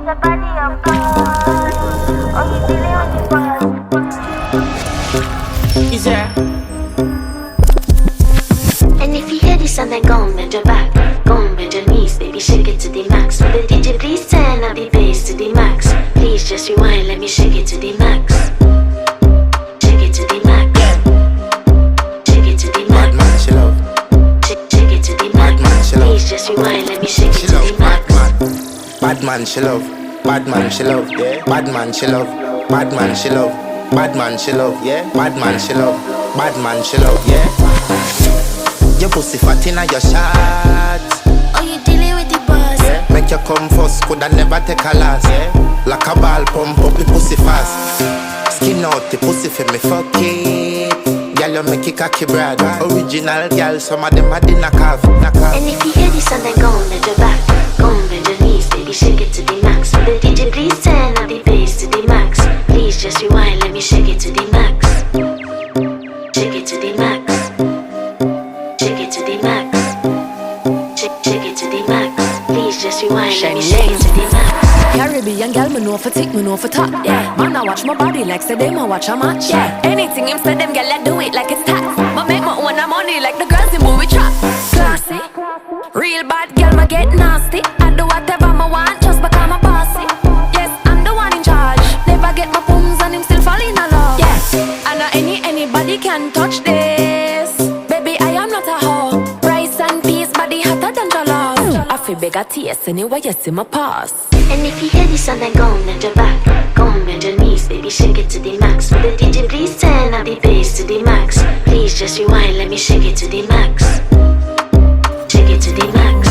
the body of God. Oh, you feeling on the ball. Is there? And if you hear this sound, then go and bend your back. Go and bend your knees, baby, shake it to the max. Will the DJ please turn up the bass to the max? Please just rewind, let me shake it to the max. Shake it to the max. Shake it to the max. Bad man, she love. Shake it to the max. Please just rewind, let me shake it to the max. Bad man, she love. Bad man, she love. Yeah. Bad man, she love. Bad man, she love. Bad man, she love. Yeah. Bad man, she love. Bad man, she love. Yeah. Your pussy fat inna your shot. Oh, you dealing with the boss? Yeah. Make you come first, coulda never take a last. Yeah. Like a ball pump up the pussy fast. Skin out the pussy for me fuck it. Girl, you make it cocky brag. Original girl, some of them a dinner calf. And if you hear this sound, then go and bend your back. Go and bend your knees, baby, shake it to the max. Will the DJ please turn up the bass to the max? Please just rewind, let me shake it to the max. Shake it to the max. Shake it to the max. Shake it to the max. Please just rewind, let me shake it to the max. Caribbean girl, me know for tick, me know for top. Yeah, man, I watch my body like say them, I watch a match. Yeah, anything him say them, girl, I do it like it's tax. But make my own money like the girls in movie trap. Classy, real bad girl, me get nasty. I do whatever I want just because I'm bossy. Yes, I'm the one in charge. Never get my pums and him still fall in love. Yeah, I know anybody can touch this. Baby, I am not a hoe. Rice and peas, body hotter than jollof. I feel big at taste anyway, you see my pass. And if you hear this sound, then go and bend your back. Go and bend your knees, baby, shake it to the max. Will the DJ please turn up the bass to the max? Please just rewind, let me shake it to the max. Shake it to the max.